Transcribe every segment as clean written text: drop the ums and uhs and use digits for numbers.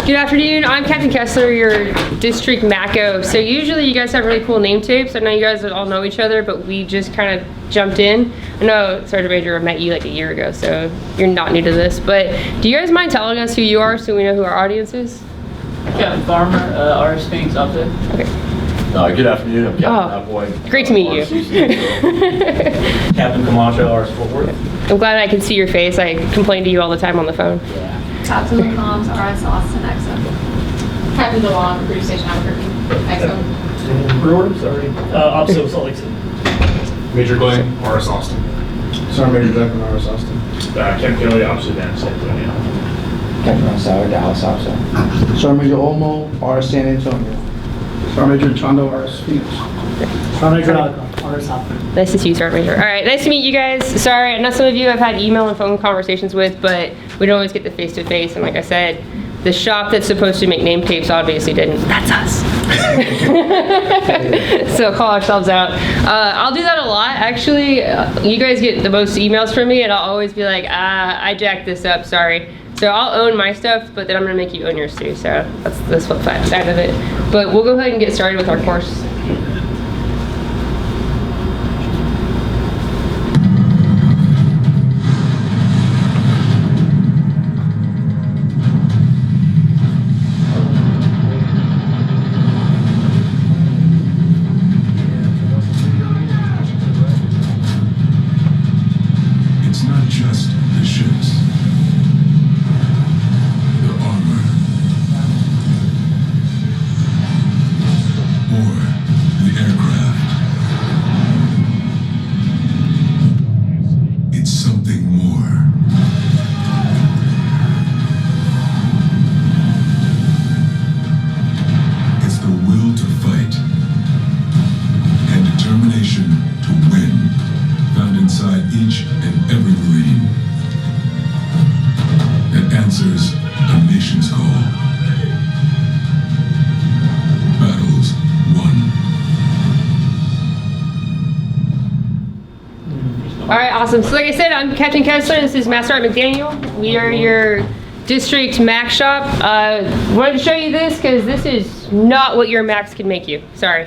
Good afternoon. I'm Captain Kessler, your district MACO. So usually you guys have really cool name tapes. I know you guys all know each other, but we just kind of jumped in. I know Sergeant Major met you like a year ago, so you're not new to this. But do you guys mind telling us who you are so we know who our audience is? Captain Farmer, R. Sphinx, Optic. Okay. Good afternoon. I'm Captain Applewhite. Great to meet you. Captain Camacho, R. Fort Worth. I'm glad I can see your face. I complain to you all the time on the phone. Yeah. Captain LaCombs, RS Austin, XO. Captain DeLong, Crew Station Albuquerque, XO. Brewer, sorry. Opposite Salt Lake City. Major Glenn, RS Austin. Sergeant Major Declan, RS Austin. Ken Kelly, opposite Dan, San Antonio. Captain Gonzalo, Dallas also. Sergeant Major Olmo, RS San Antonio. Sergeant Major Chondo, RS Phoenix. Sergeant Major Alcon, RS Hopkins. Nice to see you, Sergeant Major. All right, nice to meet you guys. Sorry, I know some of you I've had email and phone conversations with, but we don't always get the face-to-face. And like I said, the shop that's supposed to make name tapes obviously didn't. That's us. So call ourselves out. I'll do that a lot. Actually, you guys get the most emails from me, and I'll always be like, I jacked this up, sorry. So I'll own my stuff, but then I'm gonna make you own yours too. So that's the flip side of it. But we'll go ahead and get started with our course. It's not just the ships, the armor, or the aircraft. It's something more. It's the will to fight and determination to win, found inside each and every Marine, that answers a nation's call. Battles won. All right, awesome. So like I said, I'm Captain Kessler. This is Master Sergeant McDaniel. We are your district Mac shop. Wanted to show you this because this is not what your Macs can make you. Sorry.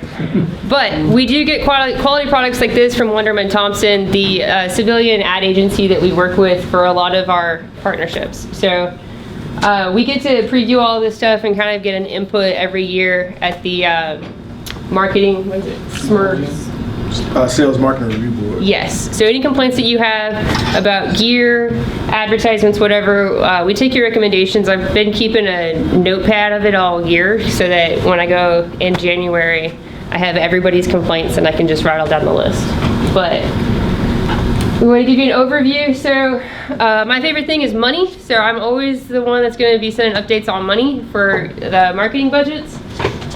But we do get quality products like this from Wunderman Thompson, the civilian ad agency that we work with for a lot of our partnerships. So we get to preview all of this stuff and kind of get an input every year at the marketing, what is it, SMERS? Sales Marketing Review Board. Yes. So any complaints that you have about gear, advertisements, whatever, we take your recommendations. I've been keeping a notepad of it all year so that when I go in January, I have everybody's complaints and I can just rattle down the list. But we want to give you an overview. So my favorite thing is money. So I'm always the one that's going to be sending updates on money for the marketing budgets.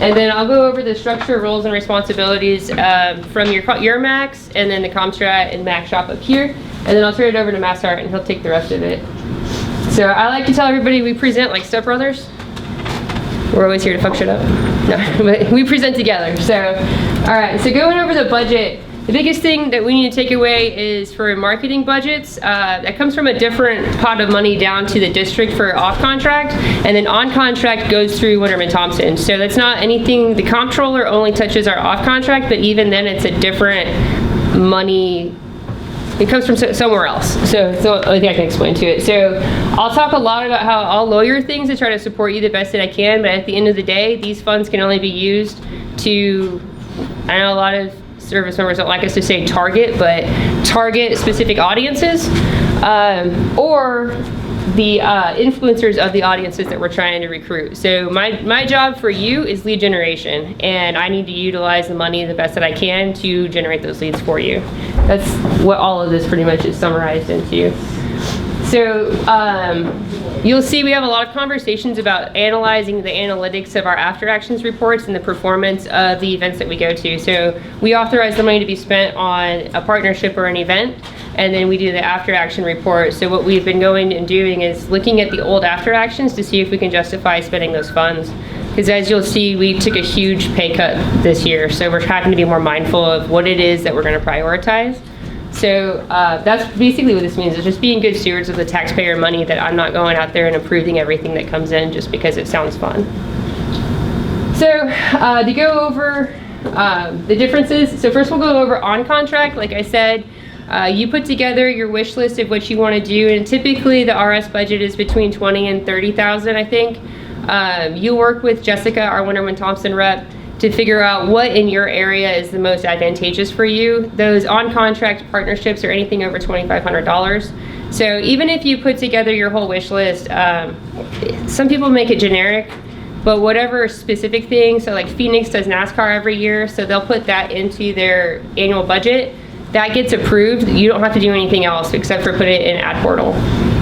And then I'll go over the structure, roles, and responsibilities from your Macs, and then the Comstrat and Mac shop up here. And then I'll turn it over to Master Art, and he'll take the rest of it. So I like to tell everybody we present like stepbrothers. We're always here to fuck shit up. No, but we present together. So, all right. So going over the budget. The biggest thing that we need to take away is for marketing budgets, that comes from a different pot of money down to the district for off contract, and then on contract goes through Wunderman Thompson. So that's not anything, the comptroller only touches our off contract, but even then it's a different money, it comes from somewhere else. So I think I can explain to it. So I'll talk a lot about how I'll lawyer things to try to support you the best that I can, but at the end of the day, these funds can only be used to, I know a lot of service members don't like us to say target, but target specific audiences, or the influencers of the audiences that we're trying to recruit. So my job for you is lead generation, and I need to utilize the money the best that I can to generate those leads for you. That's what all of this pretty much is summarized into. So you'll see we have a lot of conversations about analyzing the analytics of our after actions reports and the performance of the events that we go to. So we authorize the money to be spent on a partnership or an event, and then we do the after action report. So what we've been going and doing is looking at the old after actions to see if we can justify spending those funds. Because as you'll see, we took a huge pay cut this year, so we're having to be more mindful of what it is that we're going to prioritize. So that's basically what this means, is just being good stewards of the taxpayer money, that I'm not going out there and approving everything that comes in just because it sounds fun. So to go over the differences, so first we'll go over on contract. Like I said, you put together your wish list of what you want to do, and typically the RS budget is between 20 and 30,000, I think. You work with Jessica, our Winterman Thompson rep, to figure out what in your area is the most advantageous for you. Those on-contract partnerships are anything over $2,500. So even if you put together your whole wish list, some people make it generic, but whatever specific thing, so like Phoenix does NASCAR every year, so they'll put that into their annual budget. That gets approved. You don't have to do anything else except for put it in ad portal.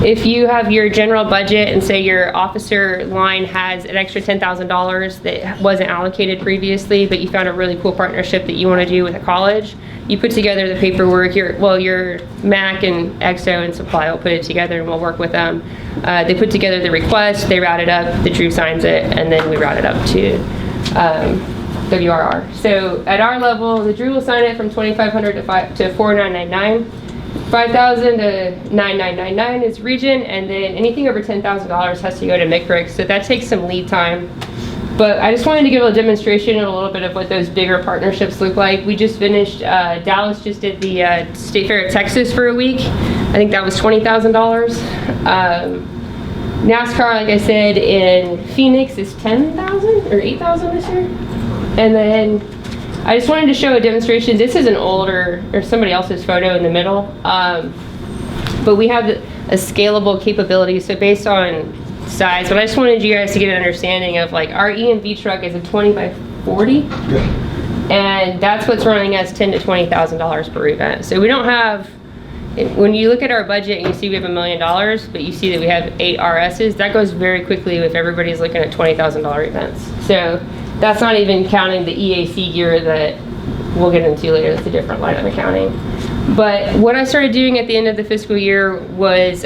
If you have your general budget and say your officer line has an extra $10,000 that wasn't allocated previously, but you found a really cool partnership that you want to do with a college, you put together the paperwork. Your MAC and EXO and supply will put it together, and we'll work with them. They put together the request, they route it up, the Drew signs it, and then we route it up to WRR. So at our level, the Drew will sign it from $2,500 to $4,999. $5,000 to $9,999 is region, and then anything over $10,000 has to go to MCRIC. So that takes some lead time. But I just wanted to give a demonstration and a little bit of what those bigger partnerships look like. We just finished, Dallas just did the State Fair of Texas for a week. I think that was $20,000. NASCAR, like I said, in Phoenix is $10,000 or $8,000 this year. And then I just wanted to show a demonstration. This is an older, or somebody else's photo in the middle. But we have a scalable capability. So based on size, but I just wanted you guys to get an understanding of, like, our EMV truck is a 20 by 40. And that's what's running us $10,000 to $20,000 per event. So we don't have, when you look at our budget and you see we have $1 million, but you see that we have 8 RSs, that goes very quickly if everybody's looking at $20,000 events. So that's not even counting the EAC gear that we'll get into later. That's a different line of accounting. But what I started doing at the end of the fiscal year was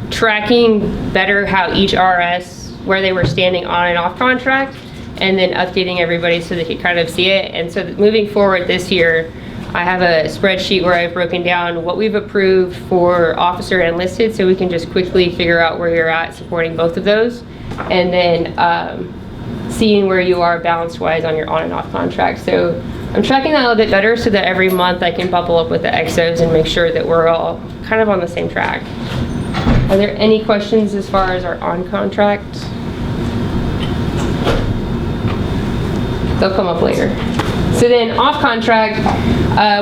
tracking better how each RS, where they were standing on and off contract, and then updating everybody so they could kind of see it. And so moving forward this year, I have a spreadsheet where I've broken down what we've approved for officer and enlisted, so we can just quickly figure out where you're at supporting both of those. And then seeing where you are balance-wise on your on and off contract. So I'm tracking that a little bit better so that every month I can bubble up with the EXOs and make sure that we're all kind of on the same track. Are there any questions as far as our on contract? They'll come up later. So then off contract,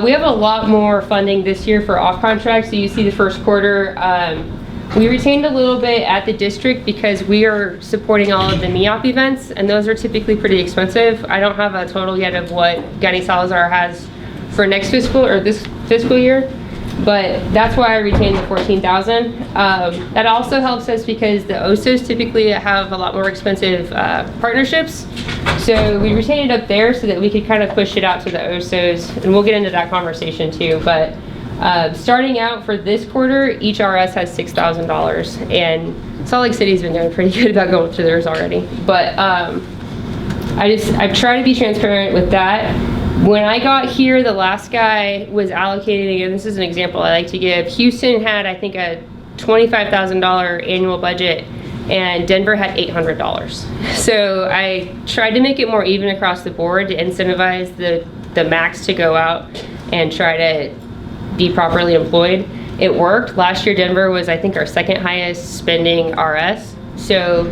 we have a lot more funding this year for off contract. So you see the first quarter, we retained a little bit at the district because we are supporting all of the MEOP events, and those are typically pretty expensive. I don't have a total yet of what Gunny Salazar has for next fiscal or this fiscal year, but that's why I retained the $14,000. That also helps us because the OSOs typically have a lot more expensive partnerships. So we retained it up there so that we could kind of push it out to the OSOs, and we'll get into that conversation too. But starting out for this quarter, each RS has $6,000, and Salt Lake City's been doing pretty good about going through theirs already. But I've tried to be transparent with that. When I got here, the last guy was allocating, and this is an example I like to give. Houston had, I think, a $25,000 annual budget, and Denver had $800. So I tried to make it more even across the board to incentivize the max to go out and try to be properly employed. It worked. Last year, Denver was, I think, our second highest spending RS. So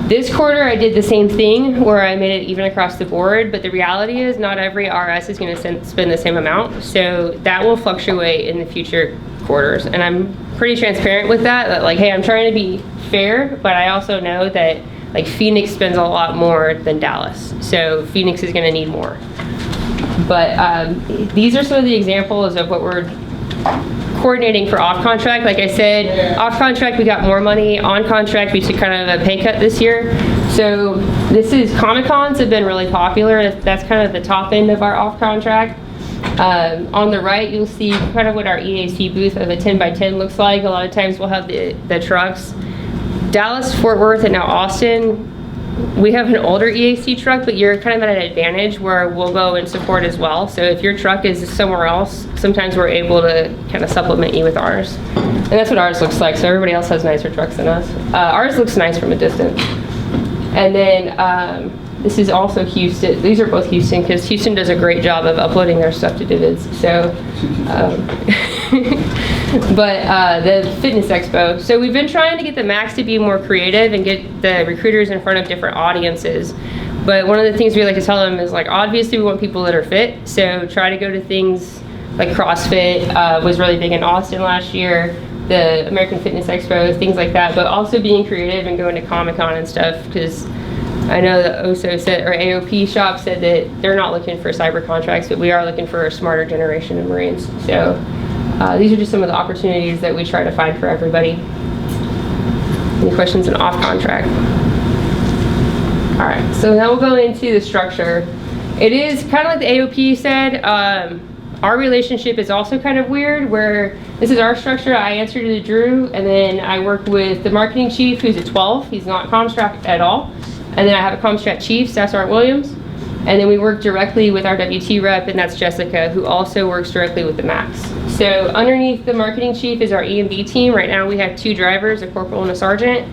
this quarter, I did the same thing where I made it even across the board, but the reality is not every RS is going to spend the same amount. So that will fluctuate in the future quarters. And I'm pretty transparent with that, like, hey, I'm trying to be fair, but I also know that, like, Phoenix spends a lot more than Dallas. So Phoenix is going to need more. But these are some of the examples of what we're coordinating for off contract. Like I said, off contract we got more money. On contract we took kind of a pay cut this year. So this is Comic-Cons have been really popular. That's kind of the top end of our off contract. On the right you'll see kind of what our EAC booth of a 10 by 10 looks like. A lot of times we'll have the trucks. Dallas, Fort Worth, and now Austin, we have an older EAC truck, but you're kind of at an advantage where we'll go and support as well. So if your truck is somewhere else, sometimes we're able to kind of supplement you with ours. And that's what ours looks like. So everybody else has nicer trucks than us. Ours looks nice from a distance. And then this is also Houston. These are both Houston because Houston does a great job of uploading their stuff to Divids. So, but the Fitness Expo. So we've been trying to get the Max to be more creative and get the recruiters in front of different audiences. But one of the things we like to tell them is like, obviously we want people that are fit. So try to go to things like CrossFit was really big in Austin last year. The American Fitness Expo, things like that. But also being creative and going to Comic-Con and stuff because I know that OSO said, or AOP shop said that they're not looking for cyber contracts, but we are looking for a smarter generation of Marines. So these are just some of the opportunities that we try to find for everybody. Any questions on off contract? All right, so now we'll go into the structure. It is kind of like the AOP said, our relationship is also kind of weird where this is our structure. I answer to Drew, and then I work with the marketing chief who's at 12. He's not Comstrat at all. And then I have a Comstrat chief, Staff Sergeant Williams. And then we work directly with our WT rep, and that's Jessica, who also works directly with the Max. So underneath the marketing chief is our EMB team. Right now we have 2 drivers, a corporal and a sergeant.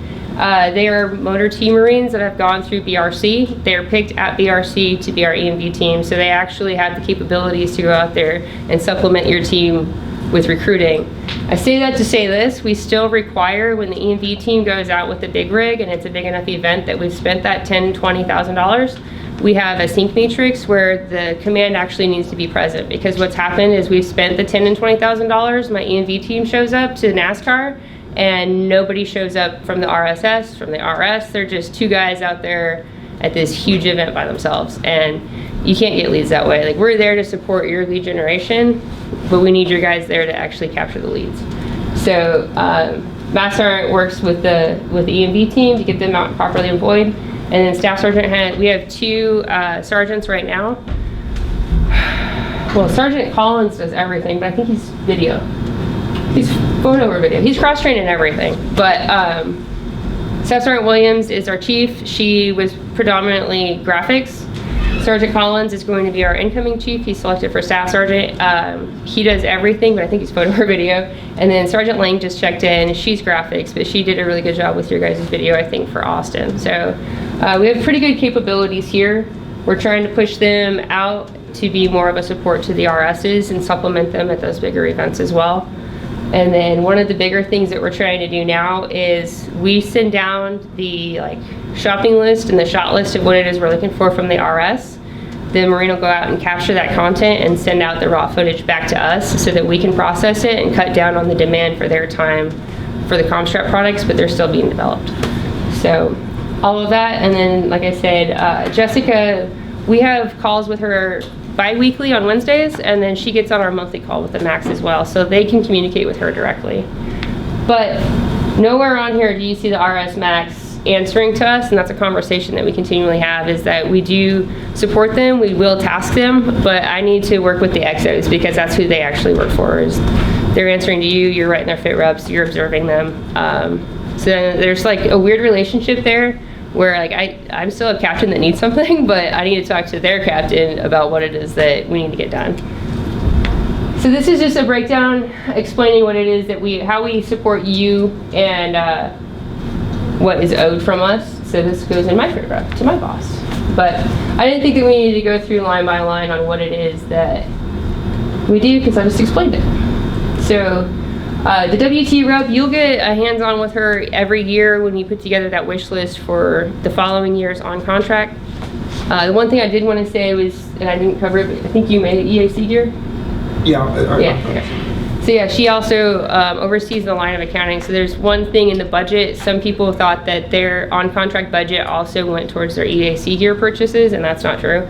They are Motor T Marines that have gone through BRC. They're picked at BRC to be our EMB team. So they actually have the capabilities to go out there and supplement your team with recruiting. I say that to say this, we still require when the EMV team goes out with the big rig and it's a big enough event that we've spent that $10,000, $20,000, we have a sync matrix where the command actually needs to be present because what's happened is we've spent the $10,000 and $20,000, my EMV team shows up to NASCAR and nobody shows up from the RSS, from the RS, they're just 2 guys out there at this huge event by themselves and you can't get leads that way. Like we're there to support your lead generation, but we need your guys there to actually capture the leads. So Master Sergeant works with the EMV team to get them out properly employed. And then Staff Sergeant we have 2 sergeants right now. Well, Sergeant Collins does everything, but I think he's video. He's photo or video. He's cross-trained in everything. But Staff Sergeant Williams is our chief. She was predominantly graphics. Sergeant Collins is going to be our incoming chief. He's selected for Staff Sergeant. He does everything, but I think he's photo or video. And then Sergeant Lang just checked in. She's graphics, but she did a really good job with your guys' video, I think, for Austin. So we have pretty good capabilities here. We're trying to push them out to be more of a support to the RSs and supplement them at those bigger events as well. And then one of the bigger things that we're trying to do now is we send down the shopping list and the shot list of what it is we're looking for from the RS. The Marine will go out and capture that content and send out the raw footage back to us so that we can process it and cut down on the demand for their time for the Comstrat products, but they're still being developed. So all of that, and then like I said, Jessica, we have calls with her bi-weekly on Wednesdays, and then she gets on our monthly call with the Max as well, so they can communicate with her directly. But nowhere on here do you see the RS Max answering to us, and that's a conversation that we continually have, is that we do support them, we will task them, but I need to work with the exos because that's who they actually work for. Is they're answering to you, you're writing their fit reps, you're observing them. So there's like a weird relationship there where I'm still a captain that needs something, but I need to talk to their captain about what it is that we need to get done. So this is just a breakdown explaining what it is that how we support you and what is owed from us. So this goes in my fit rep to my boss. But I didn't think that we needed to go through line by line on what it is that we do because I just explained it. So the WT rep, you'll get a hands-on with her every year when we put together that wish list for the following years on contract. The one thing I did want to say was, and I didn't cover it, but I think you made it EAC gear? Yeah. Okay. So yeah, she also oversees the line of accounting. So there's one thing in the budget. Some people thought that their on-contract budget also went towards their EAC gear purchases, and that's not true.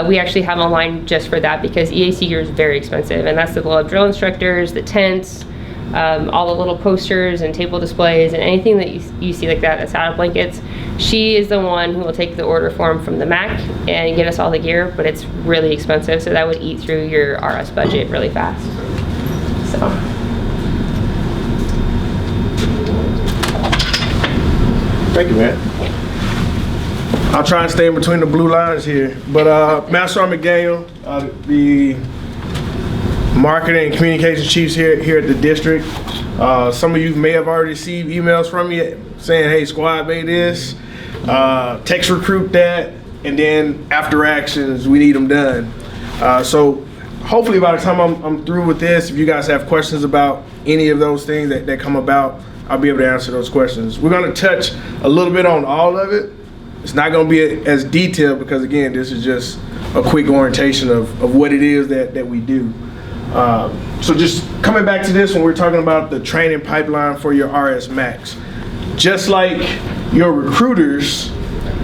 We actually have a line just for that because EAC gear is very expensive, and that's the glow-up drill instructors, the tents, all the little posters and table displays and anything that you see like that, that's out of blankets. She is the one who will take the order form from the MAC and get us all the gear, but it's really expensive, so that would eat through your RS budget really fast. So. Thank you, man. I'll try and stay in between the blue lines here. But Master Sergeant McDaniel, the marketing and communications chiefs here at the district. Some of you may have already received emails from me saying, hey, squad bay this, text recruit that, and then after actions, we need them done. So hopefully by the time I'm through with this, if you guys have questions about any of those things that come about, I'll be able to answer those questions. We're gonna touch a little bit on all of it. It's not gonna be as detailed because again, this is just a quick orientation of what it is that we do. So just coming back to this, when we're talking about the training pipeline for your RS Max, just like your recruiters,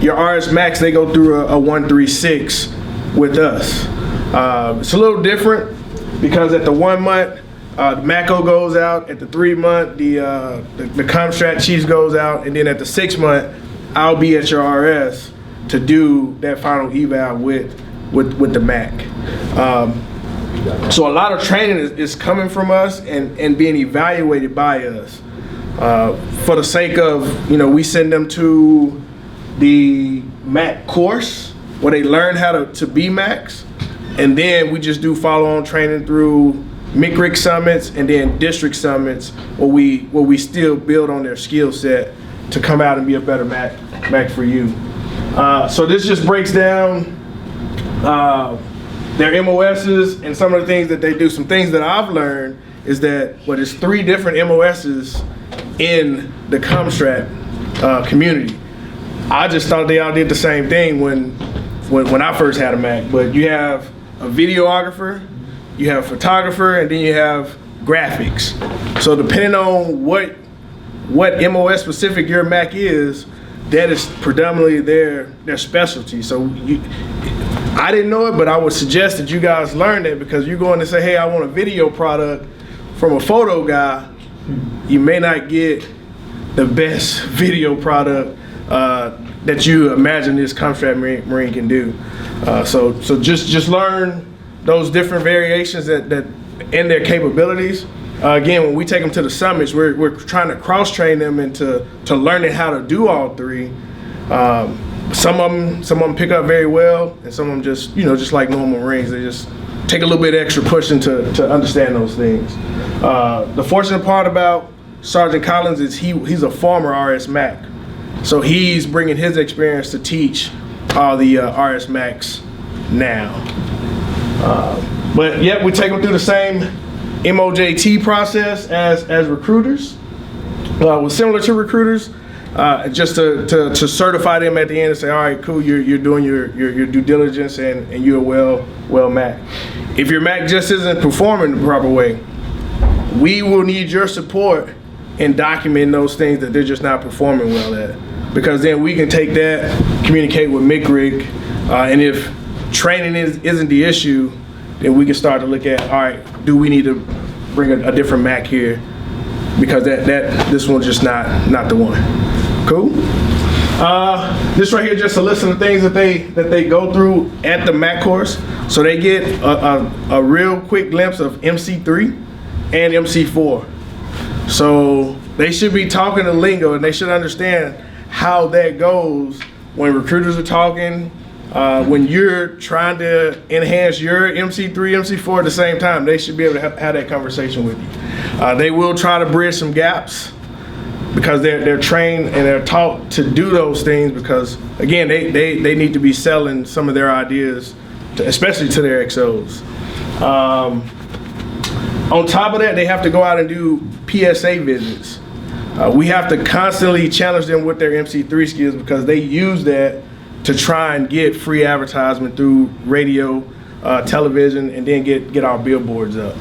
your RS Max, they go through a 136 with us. It's a little different because at the 1 month, the MACO goes out. At the 3 month, the Comstrat Chiefs goes out, and then at the 6 month, I'll be at your RS to do that final eval with the MAC. So a lot of training is coming from us and being evaluated by us. For the sake of, we send them to the MAC course where they learn how to be MACs, and then we just do follow-on training through MCRIC summits and then district summits where we still build on their skill set to come out and be a better MAC for you. So this just breaks down their MOSs and some of the things that they do. Some things that I've learned is that, there's 3 different MOSs in the Comstrat community. I just thought they all did the same thing when I first had a Mac, but you have a videographer, you have a photographer, and then you have graphics. So depending on what MOS specific your Mac is, that is predominantly their specialty. So I didn't know it, but I would suggest that you guys learn that, because you're going to say, hey, I want a video product from a photo guy. You may not get the best video product that you imagine this Comstrat Marine can do. So just learn those different variations that in their capabilities. Again, when we take them to the summits, we're trying to cross-train them into learning how to do all 3. Some of them pick up very well, and some of them just like normal Marines, they just take a little bit extra pushing to understand those things. The fortunate part about Sergeant Collins is he's a former RS Mac, so he's bringing his experience to teach all the RS Macs now. But yeah, we take them through the same MOJT process as recruiters. We're similar to recruiters, just to certify them at the end and say, all right, cool, you're doing your due diligence and you're well Mac. If your Mac just isn't performing the proper way, we will need your support in documenting those things that they're just not performing well at, because then we can take that, communicate with MCRIC, and if training isn't the issue, then we can start to look at, all right, do we need to bring a different Mac here, because this one's just not the one. Cool. This right here, just a list of the things that they go through at the Mac course. So they get a real quick glimpse of MC3 and MC4. So they should be talking the lingo, and they should understand how that goes when recruiters are talking, when you're trying to enhance your MC3, MC4 at the same time. They should be able to have that conversation with you. They will try to bridge some gaps, because they're trained and they're taught to do those things, because again, they need to be selling some of their ideas, especially to their XOs. On top of that, they have to go out and do PSA visits. We have to constantly challenge them with their MC3 skills, because they use that to try and get free advertisement through radio, television, and then get our billboards up.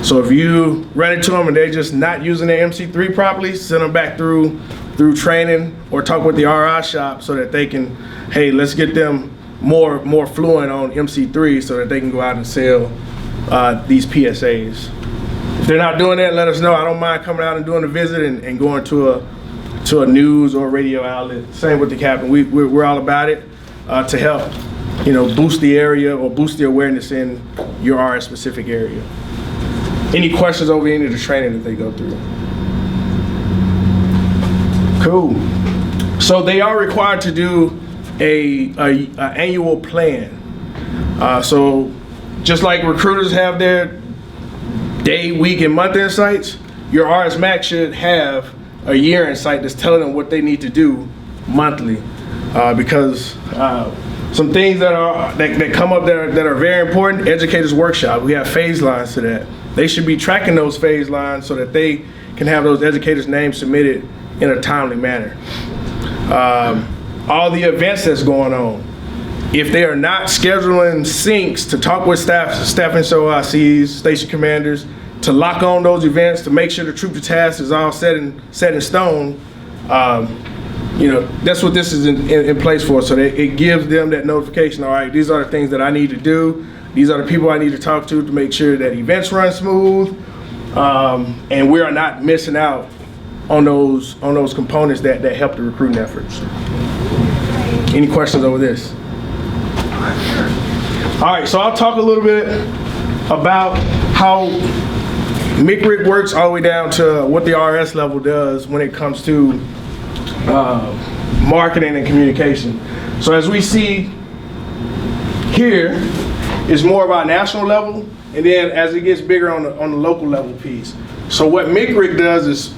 So if you run into them and they're just not using their MC3 properly, send them back through training, or talk with the RI shop so that they can, hey, let's get them more fluent on MC3 so that they can go out and sell these PSAs. If they're not doing that, let us know. I don't mind coming out and doing a visit and going to a news or radio outlet. Same with the captain. We're all about it to help, boost the area or boost the awareness in your RS specific area. Any questions over any of the training that they go through? Cool. So they are required to do a annual plan. So just like recruiters have their day, week, and month insights, your RS Max should have a year insight that's telling them what they need to do monthly. Because some things that come up that are very important, educators workshop, we have phase lines to that. They should be tracking those phase lines so that they can have those educators' names submitted in a timely manner. All the events that's going on, if they are not scheduling syncs to talk with staff and SOICs, station commanders, to lock on those events, to make sure the troop to task is all set in stone, that's what this is in place for. So that it gives them that notification, all right, these are the things that I need to do. These are the people I need to talk to make sure that events run smooth, and we are not missing out on those components that help the recruiting efforts. Any questions over this? All right, so I'll talk a little bit about how MCRIC works all the way down to what the RS level does when it comes to marketing and communication. So as we see here, is more of our national level, and then as it gets bigger on the local level piece. So what MCRIC does is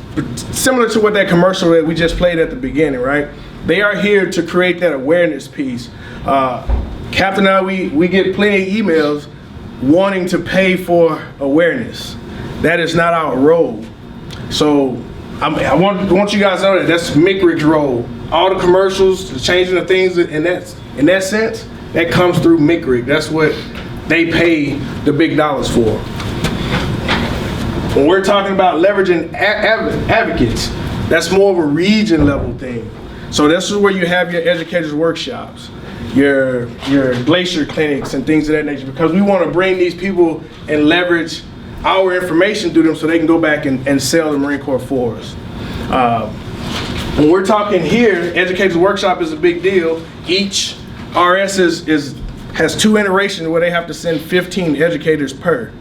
similar to what that commercial that we just played at the beginning, right? They are here to create that awareness piece. Captain and I, we get plenty of emails wanting to pay for awareness. That is not our role. So I want you guys to know that that's MCRIC's role. All the commercials, the changing of things in that sense, that comes through MCRIC. That's what they pay the big dollars for. When we're talking about leveraging advocates, that's more of a region level thing. So this is where you have your educators workshops, your glacier clinics and things of that nature, because we want to bring these people and leverage our information through them so they can go back and sell the Marine Corps for us. When we're talking here, educators workshop is a big deal. Each RS has 2 iterations where they have to send 15 educators per.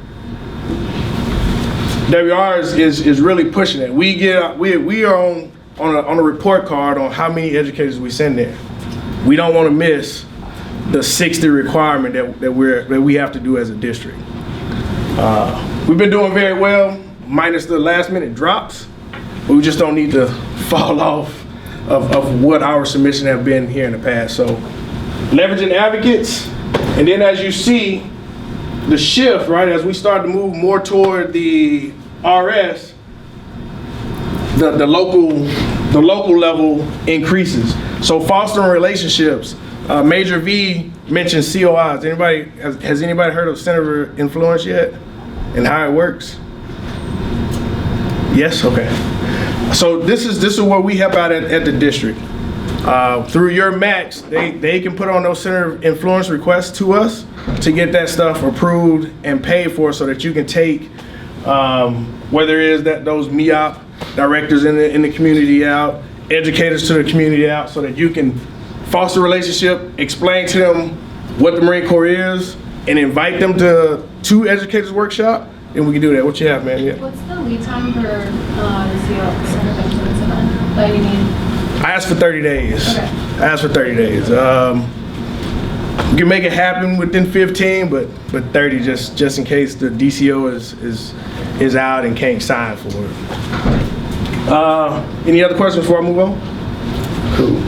WR is really pushing it. We are on a report card on how many educators we send there. We don't want to miss the 60 requirement that we have to do as a district. We've been doing very well, minus the last minute drops, but we just don't need to fall off of what our submission have been here in the past. So leveraging advocates, and then as you see the shift, right, as we start to move more toward the RS, the local level increases. So fostering relationships. Major V mentioned COIs. Has anybody heard of Center of Influence yet? And how it works? Yes, okay. So this is where we help out at the district. Through your max, they can put on those Center of Influence requests to us to get that stuff approved and paid for so that you can take whether it is that those MEOP directors in the community out, educators to the community out, so that you can foster a relationship, explain to them what the Marine Corps is, and invite them to educators workshop, and we can do that. What you have, man? Yeah. What's the lead time for the Center of Influence event that you need? I asked for 30 days. Okay. I asked for 30 days. We can make it happen within 15, but 30 just in case the DCO is out and can't sign for it. Any other questions before I move on? Cool.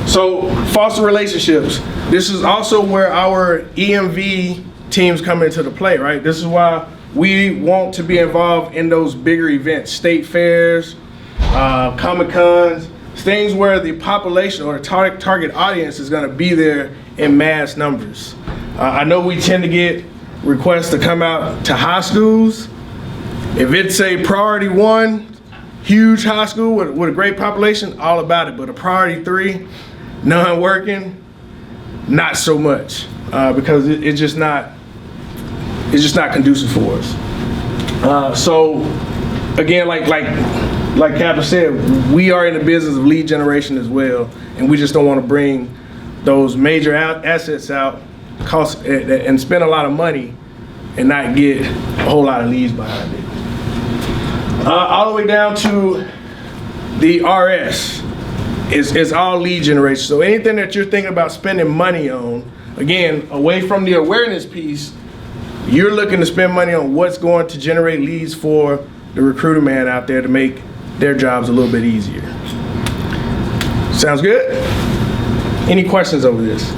So foster relationships. This is also where our EMV teams come into the play, right? This is why we want to be involved in those bigger events, state fairs, Comic-Cons, things where the population or the target audience is going to be there in mass numbers. I know we tend to get requests to come out to high schools. If it's a priority 1, huge high school with a great population, all about it. But a priority 3, none working, not so much, because it's just not conducive for us. So again, like Captain said, we are in the business of lead generation as well, and we just don't want to bring those major assets out, cost and spend a lot of money and not get a whole lot of leads behind it. All the way down to the RS. is all lead generation. So anything that you're thinking about spending money on, again, away from the awareness piece, you're looking to spend money on what's going to generate leads for the recruiter man out there to make their jobs a little bit easier. Sounds good? Any questions over this?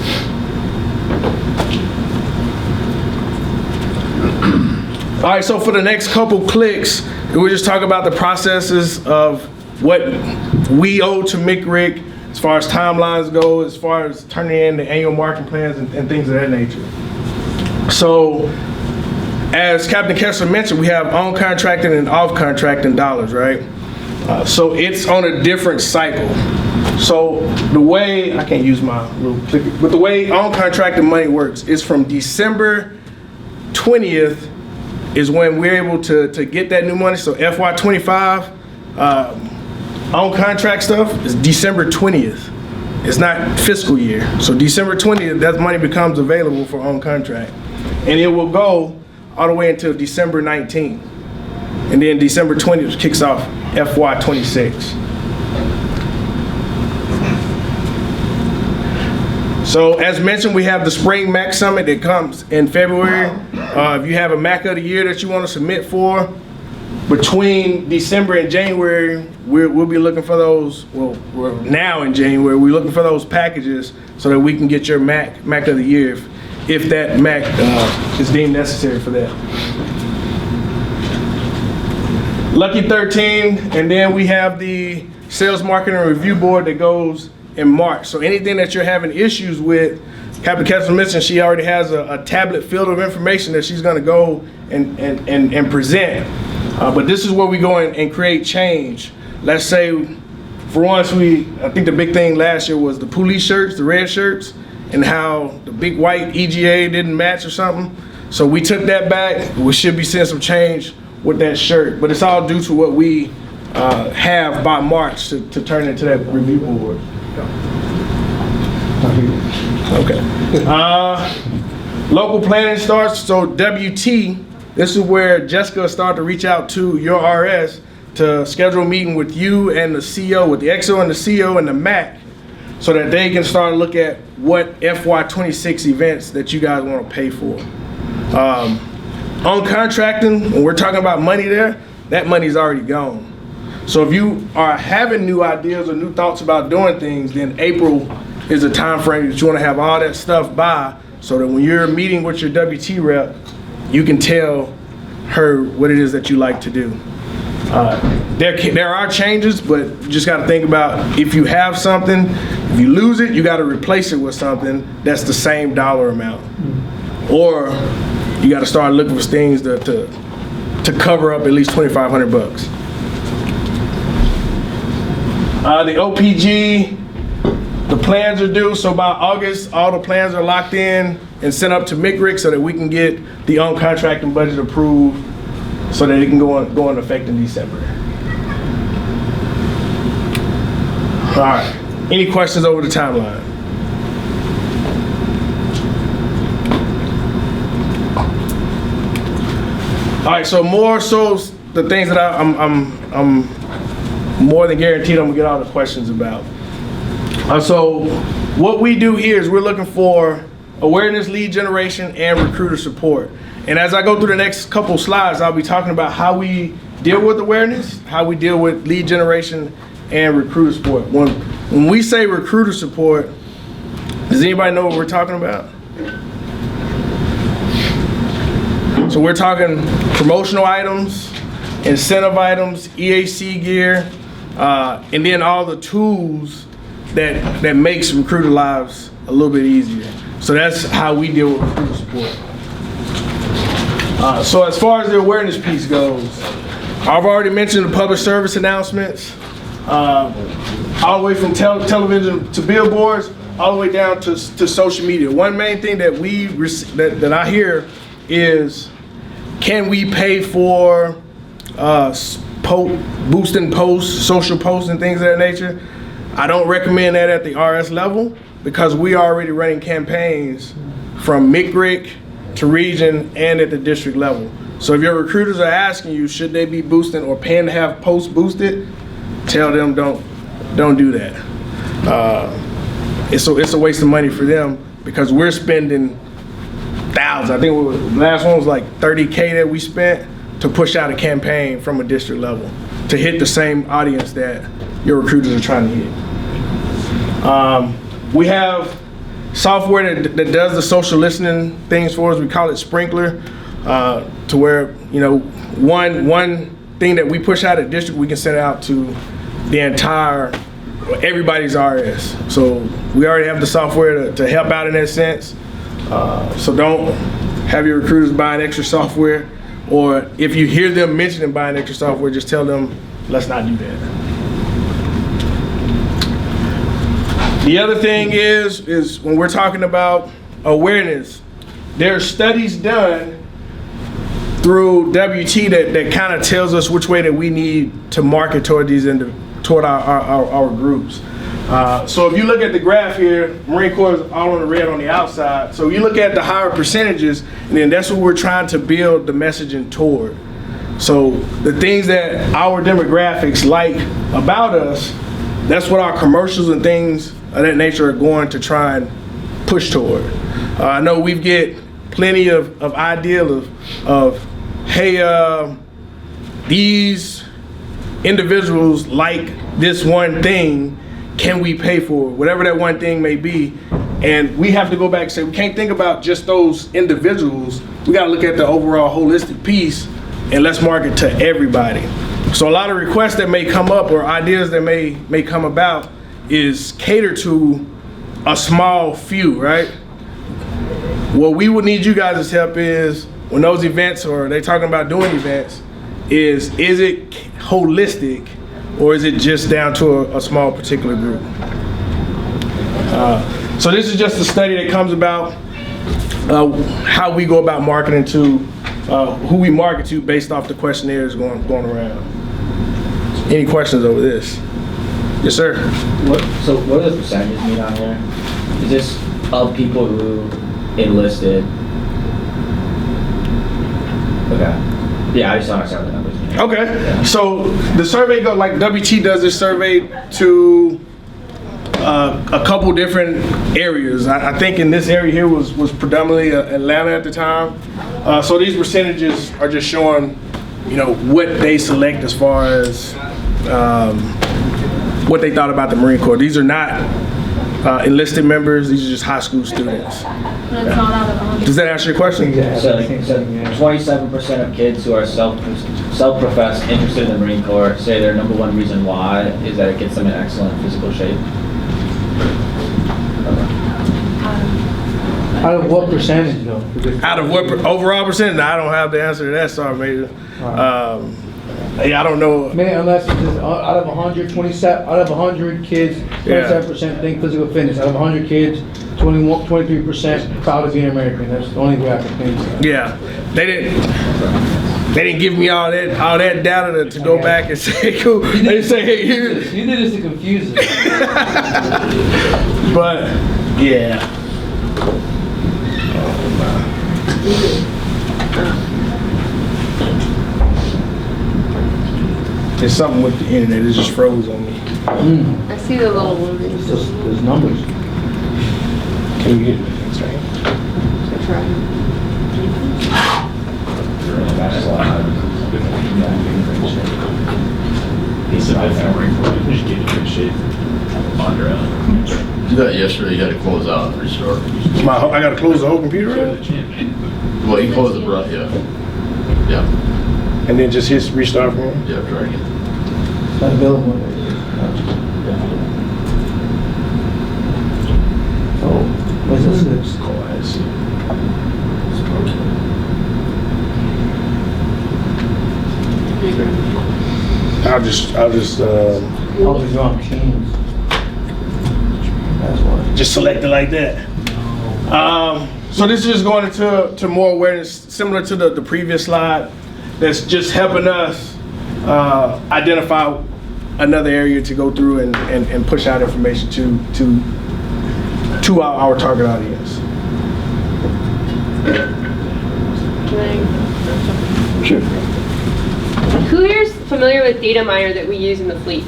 All right, so for the next couple clicks, we'll just talk about the processes of what we owe to MCRIC as far as timelines go, as far as turning in the annual marketing plans and things of that nature. So, as Captain Kessler mentioned, we have on-contracting and off-contracting dollars, right? So it's on a different cycle. So the way, I can't use my little clicker, but the way on-contracting money works is from December 20th is when we're able to get that new money. So FY25 on-contract stuff is December 20th. It's not fiscal year. So December 20th, that money becomes available for on-contract. And it will go all the way until December 19th. And then December 20th kicks off FY26. So as mentioned, we have the Spring MAC Summit that comes in February. If you have a MAC of the year that you want to submit for, between December and January, we'll be looking for those, well, now in January, we're looking for those packages so that we can get your MAC of the year if that MAC is deemed necessary for that. Lucky 13, and then we have the Sales Marketing Review Board that goes in March. So anything that you're having issues with, Captain Kessler mentioned she already has a tablet filled of information that she's gonna go and present. But this is where we go and create change. Let's say, for once, I think the big thing last year was the police shirts, the red shirts, and how the big white EGA didn't match or something. So we took that back. We should be seeing some change with that shirt, but it's all due to what we have by March to turn into that review board. Okay. Local planning starts, so WT, this is where Jessica started to reach out to your RS to schedule a meeting with you and the CO, with the XO and the CO and the MAC, so that they can start to look at what FY26 events that you guys want to pay for. On contracting, when we're talking about money there, that money's already gone. So if you are having new ideas or new thoughts about doing things, then April is a time frame that you want to have all that stuff by, so that when you're meeting with your WT rep, you can tell her what it is that you like to do. There are changes, but you just got to think about, if you have something, if you lose it, you got to replace it with something that's the same dollar amount. Or you got to start looking for things to cover up at least $2,500 bucks. The OPG, the plans are due, so by August, all the plans are locked in and sent up to MCRIC so that we can get the on-contracting budget approved so that it can go into effect in December. All right, any questions over the timeline? All right, so more so the things that I'm more than guaranteed I'm gonna get all the questions about. So what we do here is we're looking for awareness, lead generation, and recruiter support. And as I go through the next couple slides, I'll be talking about how we deal with awareness, how we deal with lead generation, and recruiter support. When we say recruiter support, does anybody know what we're talking about? So we're talking promotional items, incentive items, EAC gear, and then all the tools that makes recruiter lives a little bit easier. So that's how we deal with recruiter support. So as far as the awareness piece goes, I've already mentioned the public service announcements, all the way from television to billboards, all the way down to social media. One main thing that that I hear is, can we pay for boosting posts, social posts, and things of that nature? I don't recommend that at the RS level, because we are already running campaigns from MCRIC to region and at the district level. So if your recruiters are asking you, should they be boosting or paying to have posts boosted, tell them don't do that. it's a waste of money for them because we're spending thousands. I think the last one was like $30K that we spent to push out a campaign from a district level to hit the same audience that your recruiters are trying to hit. We have software that does the social listening things for us. We call it Sprinkler, to where, you know, one thing that we push out at district, we can send it out to the entire, everybody's RS. So we already have the software to help out in that sense. So don't have your recruiters buying extra software, or if you hear them mentioning buying extra software, just tell them, let's not do that. The other thing is when we're talking about awareness, there are studies done through WT that kind of tells us which way that we need to market toward our groups. So if you look at the graph here, Marine Corps is all on the red on the outside. So you look at the higher percentages, and then that's what we're trying to build the messaging toward. So the things that our demographics like about us, that's what our commercials and things of that nature are going to try and push toward. I know we get plenty of ideal of hey, these individuals like this one thing, can we pay for it? Whatever that one thing may be. And we have to go back and say, we can't think about just those individuals. We got to look at the overall holistic piece, and let's market to everybody. So a lot of requests that may come up or ideas that may come about is cater to a small few, right? What we would need you guys' help is when those events, or they talking about doing events, is it holistic, or is it just down to a small particular group? So this is just a study that comes about how we go about marketing to who we market to based off the questionnaires going around. Any questions over this? Yes, sir. What do the percentages mean on here? Is this of people who enlisted? Okay. Yeah, I just don't understand what the numbers mean. Okay. Yeah. So the survey goes like WT does this survey to a couple different areas. I think in this area here was predominantly Atlanta at the time. So these percentages are just showing, you know, what they select as far as what they thought about the Marine Corps. These are not enlisted members. These are just high school students. But it's not out of 100. Does that answer your question? So 27% of kids who are self-professed interested in the Marine Corps say their number one reason why is that it gets them in excellent physical shape. Out of what percentage though? Out of what overall percentage? I don't have the answer to that, sorry, Major. Yeah, I don't know. Man, unless it's just out of 127, out of 100 kids, 27% think physical fitness. Out of 100 kids, 23% proud of being American. That's the only way I can think of. Yeah, they didn't give me all that data to go back and say, cool. They say, hey, here. You did this to confuse us. But yeah. There's something with the internet. It just froze on me. I see the little movies. There's numbers. Can you get it? That's right. He said, I just get in good shape. Wander out. Do that yesterday, you had to close out and restart. I gotta close the whole computer Go to out? the gym, man. Well, you close the brush, yeah. Yeah, And then just hit restart from here? yeah, try again. Not available. Oh, what's this? Oh, I see. I'll just Always on Teams. That's why. just select it like that. So this is just going into more awareness, similar to the previous slide, that's just helping us identify another area to go through and push out information to our target audience. Sure. Who here's familiar with Data Miner that we use in the fleet?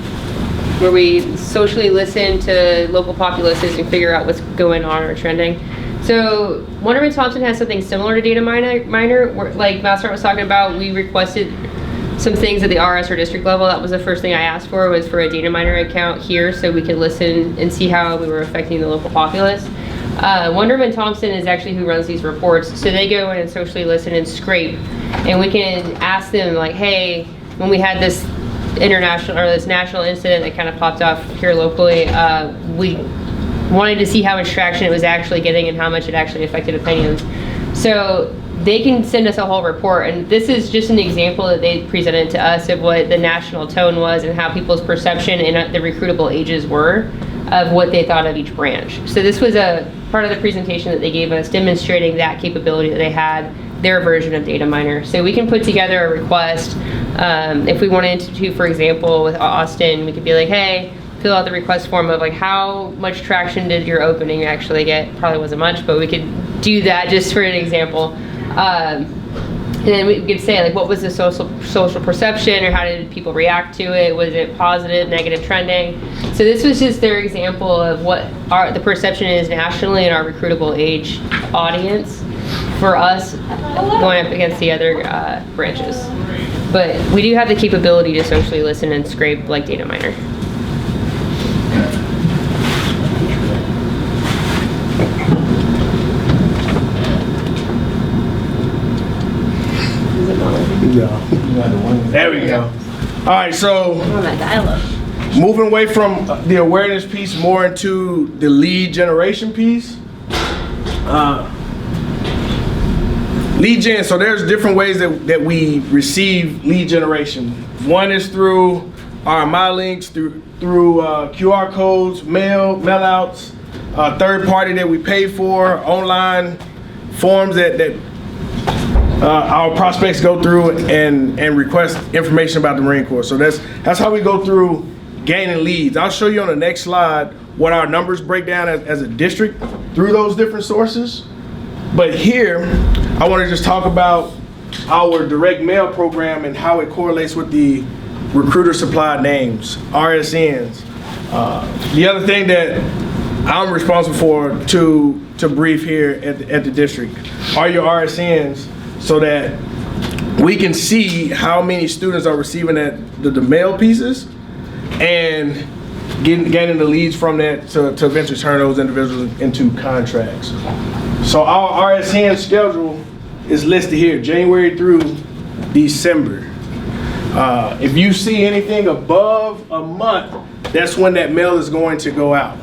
where we socially listen to local populaces and figure out what's going on or trending. So Wonderman Thompson has something similar to Data Miner. Like Master was talking about, we requested some things at the RS or district level. That was the first thing I asked for, was for a Data Miner account here so we could listen and see how we were affecting the local populace. Wonderman Thompson is actually who runs these reports. So they go in and socially listen and scrape. And we can ask them like, hey, when we had this international or this national incident that kind of popped off here locally, we wanted to see how much traction it was actually getting and how much it actually affected opinions. So they can send us a whole report, and this is just an example that they presented to us of what the national tone was and how people's perception and the recruitable ages were of what they thought of each branch. So this was a part of the presentation that they gave us, demonstrating that capability that they had, their version of Data Miner. So we can put together a request. If we wanted to, for example, with Austin, we could be like, hey, fill out the request form of like, how much traction did your opening actually get? Probably wasn't much, but we could do that just for an example. And then we could say like, what was the social perception, or how did people react to it? Was it positive, negative, trending? So this was just their example of what the perception is nationally in our recruitable age audience for us going up against the other branches. But we do have the capability to socially listen and scrape like Data Miner. There we go. All right, so moving away from the awareness piece more into the lead generation piece. Lead gen, so there's different ways that we receive lead generation. One is through RMI links, through QR codes, mail outs, third party that we pay for, online forms that our prospects go through and request information about the Marine Corps. So that's how we go through gaining leads. I'll show you on the next slide what our numbers break down as a district through those different sources. But here, I want to just talk about our direct mail program and how it correlates with the recruiter supplied names, RSNs. The other thing that I'm responsible for to brief here at the district are your RSNs, so that we can see how many students are receiving the mail pieces and gaining the leads from that to eventually turn those individuals into contracts. So our RSN schedule is listed here, January through December. If you see anything above a month, that's when that mail is going to go out.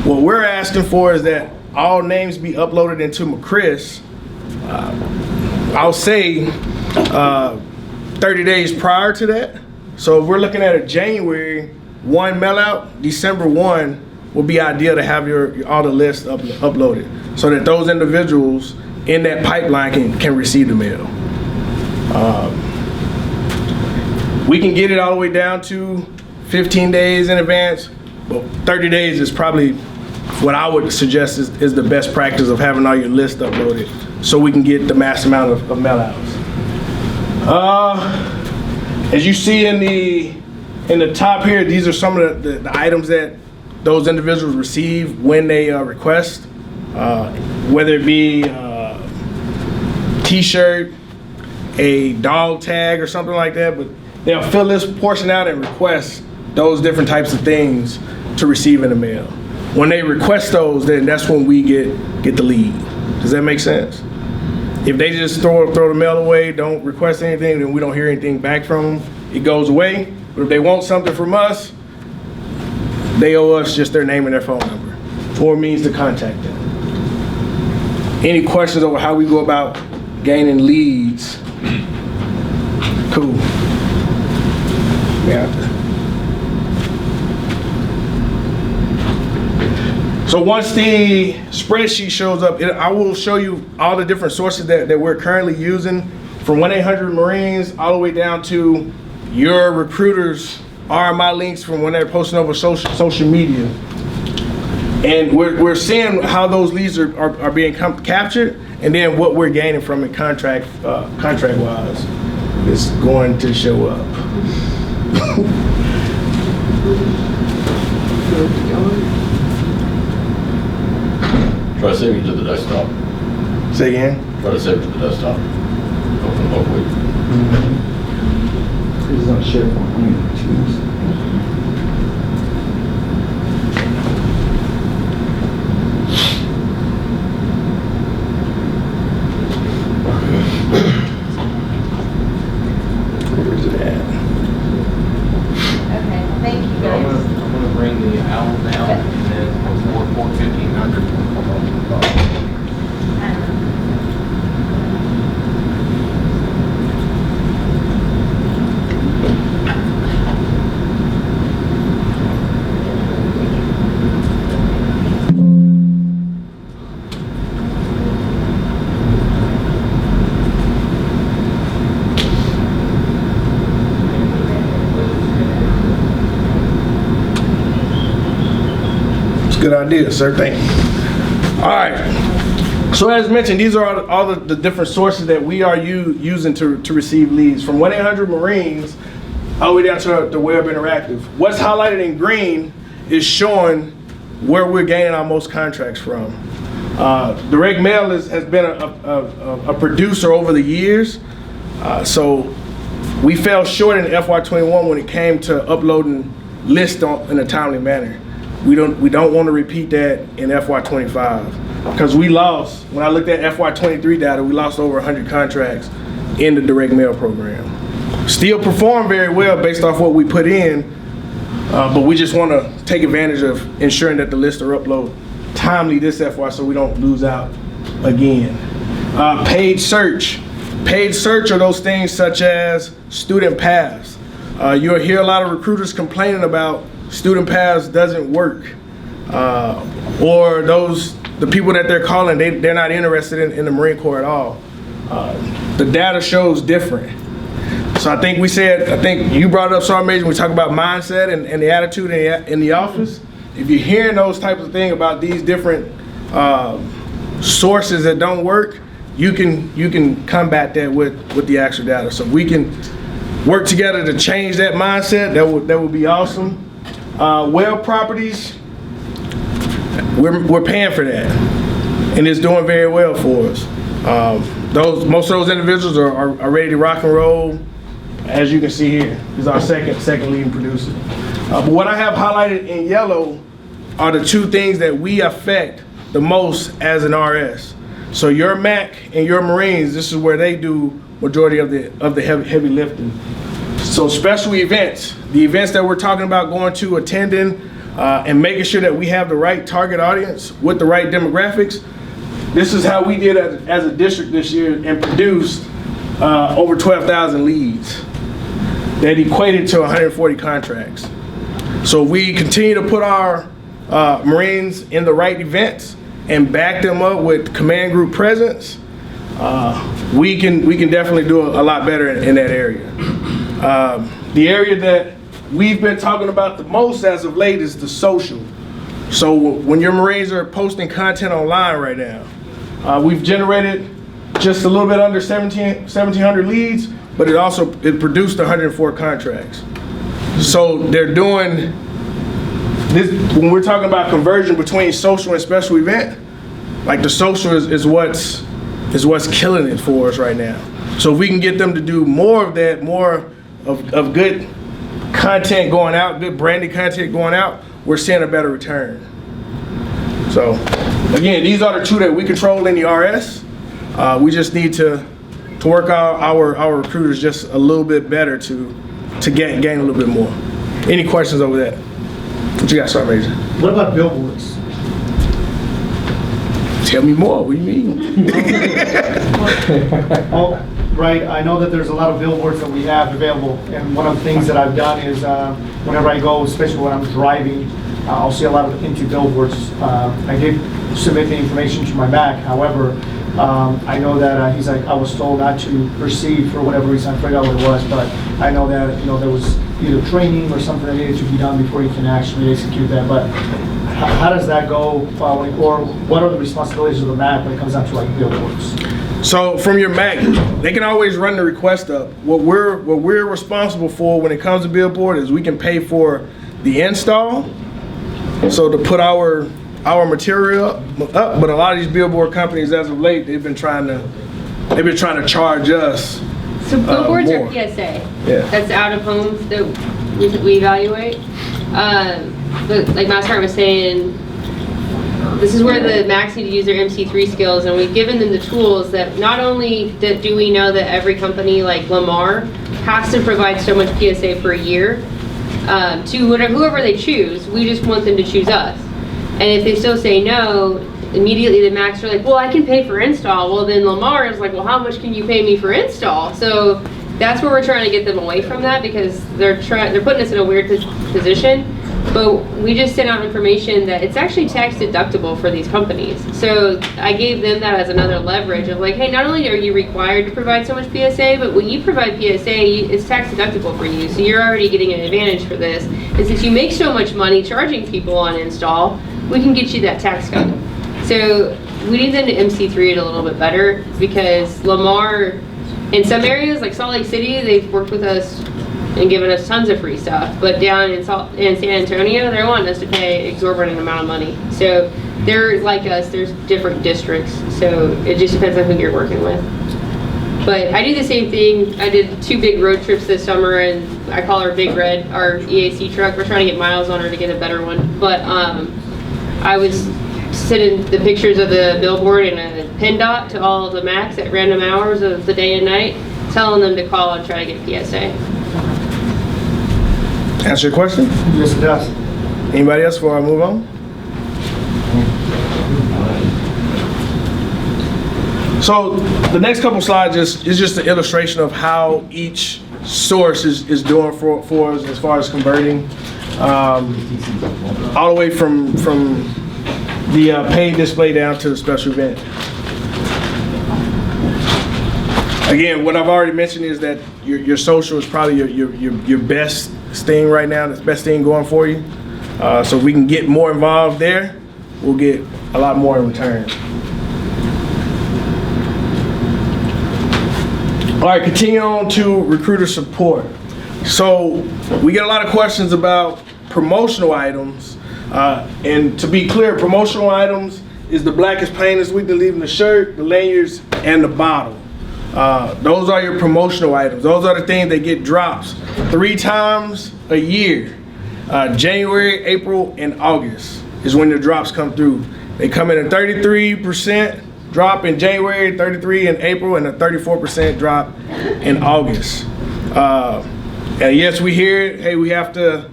What we're asking for is that all names be uploaded into MCRIS, I'll say 30 days prior to that. So if we're looking at a January 1 mail out, December 1 will be ideal to have all the lists uploaded, so that those individuals in that pipeline can receive the mail. We can get it all the way down to 15 days in advance, but 30 days is probably what I would suggest is the best practice of having all your lists uploaded, so we can get the mass amount of mail outs. As you see in the top here, these are some of the items that those individuals receive when they request, whether it be t-shirt, a dog tag or something like that, but they'll fill this portion out and request those different types of things to receive in the mail. When they request those, then that's when we get the lead. Does that make sense? If they just throw the mail away, don't request anything, then we don't hear anything back from them, it goes away. But if they want something from us, they owe us just their name and their phone number or means to contact them. Any questions over how we go about gaining leads? Cool. Yeah. So once the spreadsheet shows up, I will show you all the different sources that we're currently using, from 1-800-Marines all the way down to your recruiters' RMI links from when they're posting over social media. And we're seeing how those leads are being captured, and then what we're gaining from it contract-wise is going to show up. Try to save it to the desktop. Say again? Try to save it to the desktop. Open locally. This is on SharePoint. I need Teams. Where's it at? Okay, thank you I'm guys. gonna bring the owl down and then before 1500. It's a good idea, sir. Thank you. All right. So as mentioned, these are all the different sources that we are using to receive leads, from 1-800-Marines all the way down to the Web Interactive. What's highlighted in green is showing where we're gaining our most contracts from. Direct Mail has been a producer over the years, so we fell short in FY21 when it came to uploading lists in a timely manner. We don't want to repeat that in FY25 because we lost. When I looked at FY23 data, we lost over 100 contracts in the Direct Mail program. Still performed very well based off what we put in, but we just want to take advantage of ensuring that the lists are uploaded timely this FY so we don't lose out again. Paid search. Paid search are those things such as student paths. You'll hear a lot of recruiters complaining about student paths doesn't work, or the people that they're calling, they're not interested in the Marine Corps at all. The data shows different. So I think you brought it up, Sergeant Major, when we talk about mindset and the attitude in the office. If you're hearing those types of things about these different sources that don't work, you can combat that with the actual data. So if we can work together to change that mindset, that would be awesome. Web properties, we're paying for that, and it's doing very well for us. Most of those individuals are ready to rock and roll. As you can see here, is our second leading producer. But what I have highlighted in yellow are the two things that we affect the most as an RS. So your MAC and your Marines, this is where they do majority of the heavy lifting. So special events, the events that we're talking about going to, attending, and making sure that we have the right target audience with the right demographics. This is how we did as a district this year and produced over 12,000 leads that equated to 140 contracts. So we continue to put our Marines in the right events and back them up with command group presence. We can definitely do a lot better in that area. The area that we've been talking about the most as of late is the social. So when your Marines are posting content online right now, we've generated just a little bit under 1,700 leads, but it produced 104 contracts. So they're doing this, when we're talking about conversion between social and special event, like the social is what's killing it for us right now. So if we can get them to do more of that, more of good content going out, good branded content going out, we're seeing a better return. So again, these are the two that we control in the RS. We just need to work our recruiters just a little bit better to gain a little bit more. Any questions over that? What you got, Sergeant Major? What about billboards? Tell me more. What do you mean? Oh, right. I know that there's a lot of billboards that we have available, and one of the things that I've done is whenever I go, especially when I'm driving, I'll see a lot of empty billboards. I did submit the information to my MAC. However, I know that he's like, I was told not to proceed for whatever reason. I forgot what it was, but I know that there was either training or something that needed to be done before you can actually execute that. But how does that go, or what are the responsibilities of the MAC when it comes down to like billboards? So from your MAC, they can always run the request up. What we're responsible for when it comes to billboard is we can pay for the install. So to put our our material up, but a lot of these billboard companies, as of late, they've been trying to charge us. So billboards more. are PSA. Yeah. That's out of home that we evaluate. But like Master was saying, this is where the Macs need to use their MC3 skills, and we've given them the tools that not only do we know that every company like Lamar has to provide so much PSA per year to whoever they choose, we just want them to choose us. And if they still say no, immediately the Macs are like, well, I can pay for install. Well, then Lamar is like, well, how much can you pay me for install? So that's where we're trying to get them away from that, because they're putting us in a weird position. But we just sent out information that it's actually tax deductible for these companies. So I gave them that as another leverage of like, hey, not only are you required to provide so much PSA, but when you provide PSA, it's tax deductible for you. So you're already getting an advantage for this. And since you make so much money charging people on install, we can get you that tax cut. So we need them to MC3 it a little bit better, because Lamar, in some areas like Salt Lake City, they've worked with us and given us tons of free stuff. But down in San Antonio, they're wanting us to pay exorbitant amount of money. So they're like us, there's different districts. So it just depends on who you're working with. But I do the same thing. I did 2 big road trips this summer, and I call her Big Red, our EAC truck. We're trying to get miles on her to get a better one. But I was sending the pictures of the billboard in a pin dot to all of the Macs at random hours of the day and night, telling them to call and try to get PSA. Answer your question? Yes, it does. Anybody else before I move on? So the next couple slides is just an illustration of how each source is doing for us as far as converting, all the way from the paid display down to the special event. Again, what I've already mentioned is that your social is probably your best thing right now, the best thing going for you. So if we can get more involved there, we'll get a lot more in return. All right, continue on to recruiter support. So we get a lot of questions about promotional items. And to be clear, promotional items is the blackest, plainest, we leaving the shirt, the lanyards, and the bottle. Those are your promotional items. Those are the things that get drops 3 times a year. January, April, and August is when the drops come through. They come in at 33% drop in January, 33% in April, and a 34% drop in August. And yes, we hear it. Hey, we have to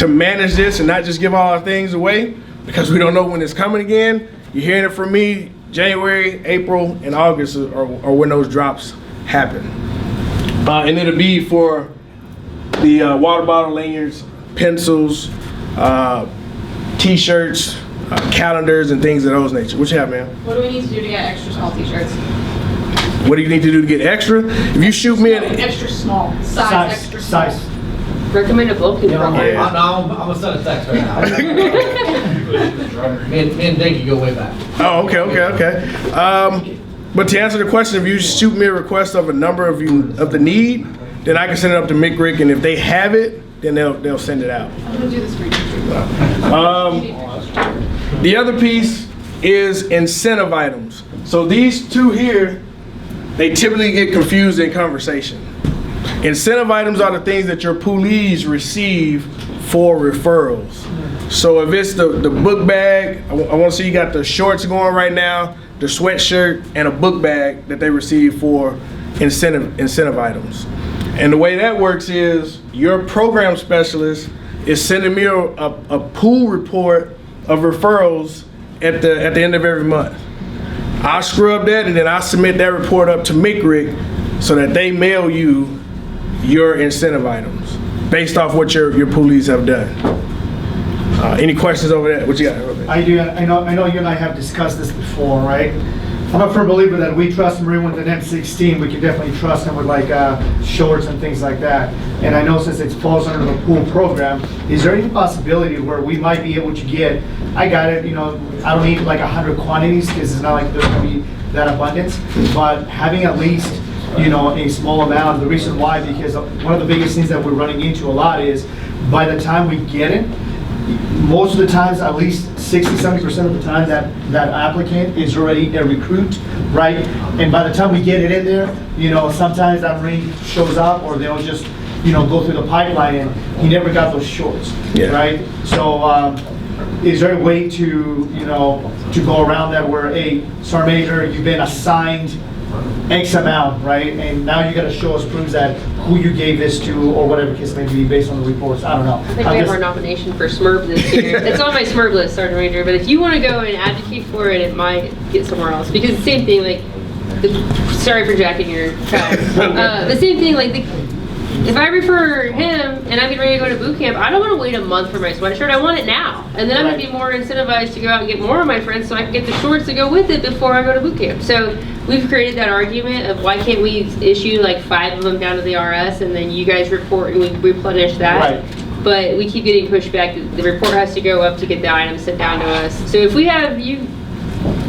manage this and not just give all our things away, because we don't know when it's coming again. You're hearing it from me. January, April, and August are when those drops happen. And it'll be for the water bottle, lanyards, pencils, t-shirts, calendars, and things of those nature. What you have, man? What do we need to do to get extra small t-shirts? What do you need to do to get extra? If you shoot me an Extra small. Size, extra small. Size. Recommend a bulk program. I'm gonna send a text right now. Me and Dinky go way back. Oh, okay. But to answer the question, if you shoot me a request of a number of the need, then I can send it up to Mick Rick, and if they have it, then they'll send it out. I'm gonna do this for you. The other piece is incentive items. So these two here, they typically get confused in conversation. Incentive items are the things that your police receive for referrals. So if it's the book bag, I want to see you got the shorts going right now, the sweatshirt, and a book bag that they receive for incentive items. And the way that works is your program specialist is sending me a pool report of referrals at the end of every month. I scrub that, and then I submit that report up to MCRIC so that they mail you your incentive items based off what your police have done. Any questions over that? What you got? I do. I know you and I have discussed this before, right? I'm a firm believer that we trust Marine with an M16. We can definitely trust them with like shorts and things like that. And I know since it falls under the pool program, is there any possibility where we might be able to get, I got it, I don't need like 100 quantities because it's not like there's going to be that abundance, but having at least, a small amount. The reason why, because one of the biggest things that we're running into a lot is by the time we get it, most of the times, at least 60-70% of the time, that applicant is already a recruit, right? And by the time we get it in there, sometimes that Marine shows up, or they'll just, go through the pipeline, and he never got those shorts, right? So, is there a way to, to go around that where, hey, Sergeant Major, you've been assigned X amount, right? And now you gotta show us proofs that who you gave this to, or whatever case may be, based on the reports. I don't know. I think we have our nomination for SMERB this year. It's on my SMERB list, Sergeant Major, but if you want to go and advocate for it, it might get somewhere else. Because the same thing, sorry for jacking your time. The same thing, if I refer him and I'm getting ready to go to boot camp, I don't want to wait a month for my sweatshirt. I want it now. And then I'm going to be more incentivized to go out and get more of my friends so I can get the shorts to go with it before I go to boot camp. So we've created that argument of why can't we issue 5 of them down to the RS and then you guys report and we replenish that. Right. But we keep getting pushed back. The report has to go up to get the items sent down to us. So if we have you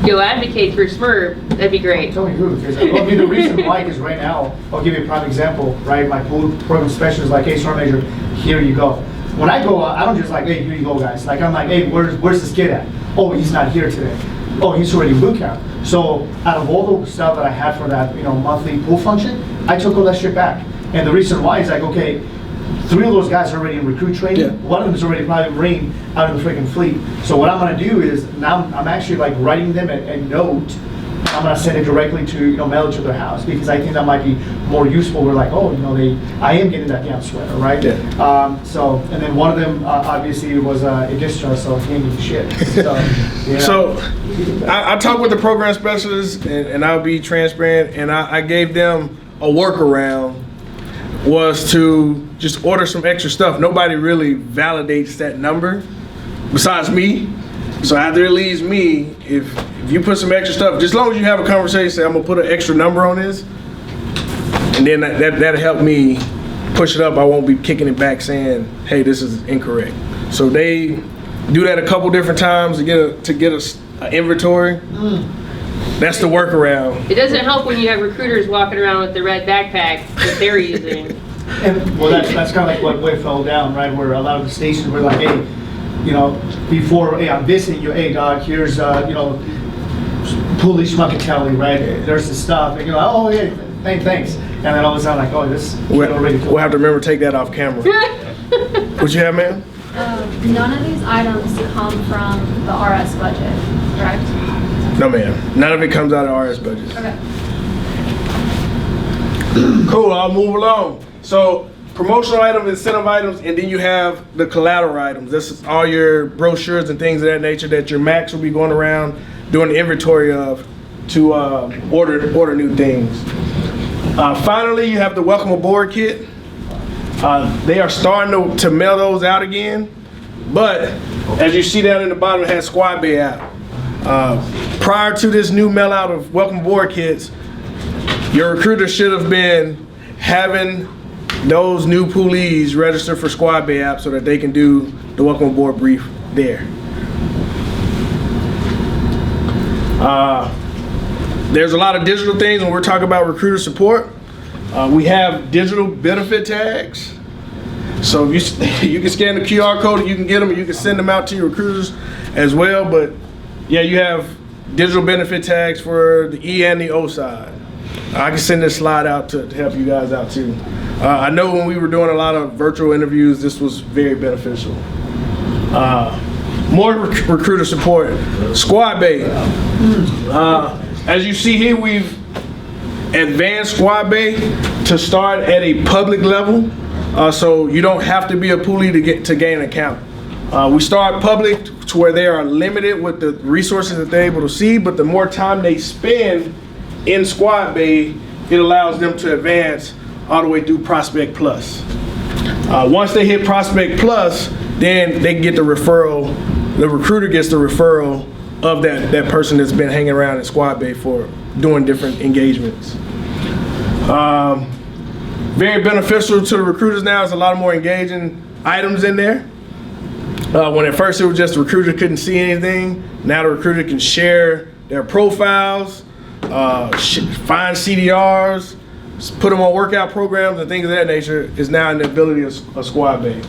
go advocate for SMERB, that'd be great. Tell me who, because the reason why is right now, I'll give you a prime example, right? My pool program specialist is like, hey, Sergeant Major, here you go. When I go, I don't just hey, here you go, guys. I'm like, hey, where's this kid at? Oh, he's not here today. Oh, he's already in boot camp. So out of all the stuff that I had for that, monthly pool function, I took all that shit back. And the reason why is okay, 3 of those guys are already in recruit training. Yeah. One of them is already private Marine out of the freaking fleet. So what I'm going to do is now I'm actually writing them a note. I'm going to send it directly to mail it to their house because I think that might be more useful. We're I am getting that damn sweater, right? Yeah. And then one of them obviously was a discharge, so he ain't getting shit. So I talked with the program specialist, and I'll be transparent, and I gave them a workaround. Was to just order some extra stuff. Nobody really validates that number besides me. So after it leaves me, if you put some extra stuff, just as long as you have a conversation, say I'm gonna put an extra number on this, and then that'll help me push it up. I won't be kicking it back saying, hey, this is incorrect. So they do that a couple different times to get an inventory. That's the workaround. It doesn't help when you have recruiters walking around with the red backpack that they're using. And that's kind of what fell down, right? Where a lot of the stations were like, hey, before, hey, I'm visiting you, hey, dog, here's, Polish Schmuckatelli, right? There's the stuff. And you're like, oh, yeah, thanks. And then all of a sudden, oh, this already. We'll have to remember to take that off camera. What you have, ma'am? None of these items come from the RS budget, correct? No, ma'am. None of it comes out of RS budget. Okay. Cool, I'll move along. So, promotional items, incentive items, and then you have the collateral items. This is all your brochures and things of that nature that your Max will be going around doing the inventory of to order new things. Finally, you have the welcome aboard kit. They are starting to mail those out again, but as you see down in the bottom, it has Squad Bay app. Prior to this new mail out of welcome aboard kits, your recruiter should have been having those new poolees register for Squad Bay app so that they can do the welcome aboard brief there. There's a lot of digital things when we're talking about recruiter support. We have digital benefit tags. So if you can scan the QR code and you can get them and you can send them out to your recruiters as well. But yeah, you have digital benefit tags for the E and the O side. I can send this slide out to help you guys out too. I know when we were doing a lot of virtual interviews, this was very beneficial. More recruiter support. Squad Bay. As you see here, we've advanced Squad Bay to start at a public level. So you don't have to be a poolee to gain an account. We start public to where they are limited with the resources that they're able to see, but the more time they spend in Squad Bay, it allows them to advance all the way through Prospect Plus. Once they hit Prospect Plus, then they can get the referral, the recruiter gets the referral of that person that's been hanging around in Squad Bay for doing different engagements. Very beneficial to the recruiters now. There's a lot more engaging items in there. When at first it was just the recruiter couldn't see anything, now the recruiter can share their profiles, find CDRs, put them on workout programs and things of that nature is now in the ability of Squad Bay.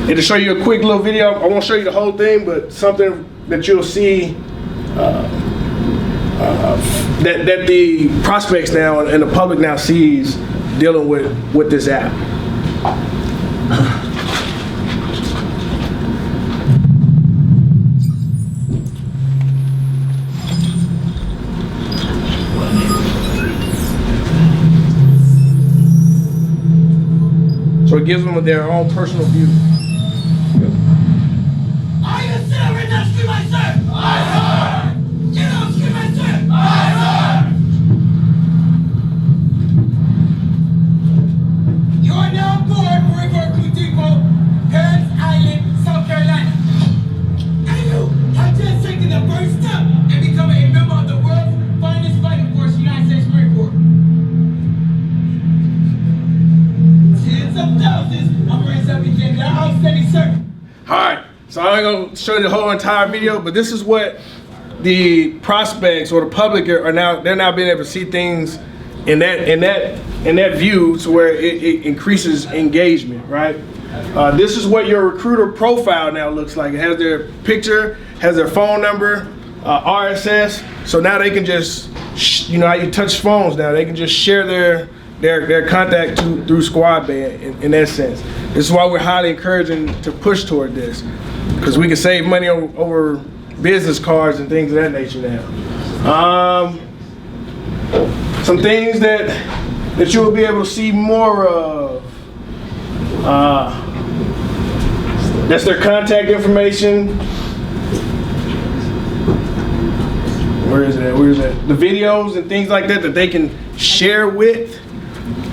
And to show you a quick little video, I won't show you the whole thing, but something that you'll see that the prospects now and the public now sees dealing with this app. So it gives them their own personal view. Are you sir? Right now, scream my sir! Aye, sir! Get up, scream my sir! Aye, sir! You are now aboard River Creek Depot, Parents Island, South Carolina. And you have just taken the first step in becoming a member of the world's finest fighting force, United States Marine Corps. Tens of thousands of Marines have become their outstanding service. All right, so I ain't gonna show you the whole entire video, but this is what the prospects or the public are now. They're now being able to see things in that view, to where it increases engagement. Right. This is what your recruiter profile now looks like. It has their picture, has their phone number, RSS. So now they can just, you know how you touch phones now. They can just share their contact through Squad Bay in that sense. This is why we're highly encouraging to push toward this, because we can save money over business cards and things of that nature now. Some things that you will be able to see more of. That's their contact information. Where is it? The videos and things like that they can share with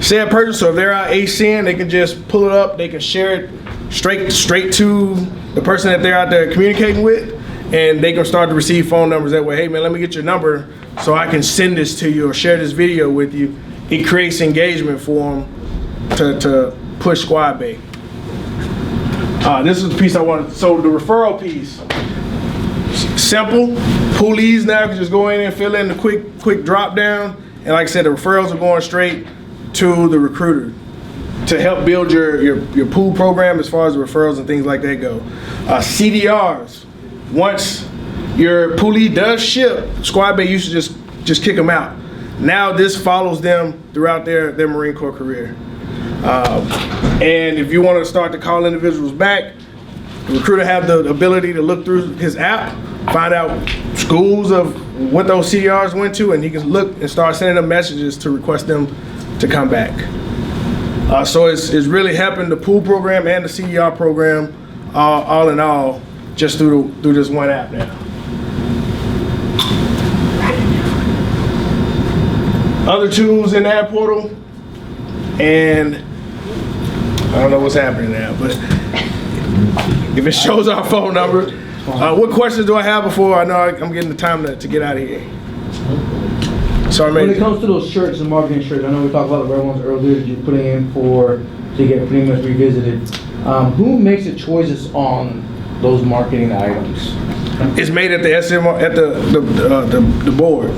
said person. So if they're out ACing, they can just pull it up. They can share it straight to the person that they're out there communicating with, and they can start to receive phone numbers that way. Hey man, let me get your number so I can send this to you or share this video with you. It creates engagement for them to push Squad Bay. This is the piece I wanted. So the referral piece, simple. Poolees now can just go in and fill in the quick drop down, and like I said, the referrals are going straight to the recruiter to help build your pool program as far as the referrals and things like that go. CDRs, once your poolee does ship, Squad Bay used to just kick them out. Now this follows them throughout their Marine Corps career. And if you want to start to call individuals back, the recruiter have the ability to look through his app, find out schools of what those CDRs went to, and he can look and start sending them messages to request them to come back. So it's really helping the pool program and the CDR program all in all, just through this one app now. Other tools in the app portal, and I don't know what's happening now, but if it shows our phone number. What questions do I have before I know I'm getting the time to get out of here? Sorry, when it comes to those shirts and marketing shirts, I know we talked about the red ones earlier that you're putting in to get pretty much revisited. Who makes the choices on those marketing items? It's made at the SMR, at the board.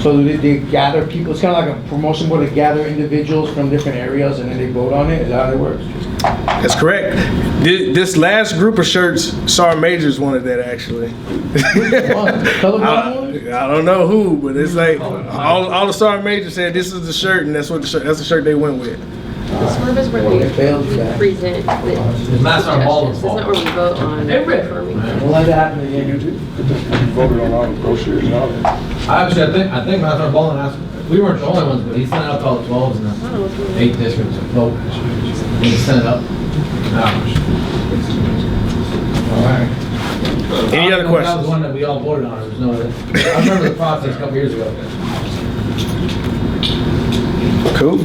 So they gather people, it's kind of like a promotion board, they gather individuals from different areas and then they vote on it? Is that how it works? That's correct. This last group of shirts, Sergeant Majors wanted that actually. I don't know who, but it's like all the Sergeant Majors said this is the shirt, and that's the shirt they went with. The SMERB is where we present the suggestions. It's not where we vote on confirming. We'll let that happen again. You voted on all the brochures and all that. Actually, I think Master Ballin asked, we weren't the only ones, but he sent it out to all the 12s and the 8 districts to vote. And he sent it up. All right. Any other questions? That was one that we all voted on. There was no, I remember the process a couple years ago. Cool.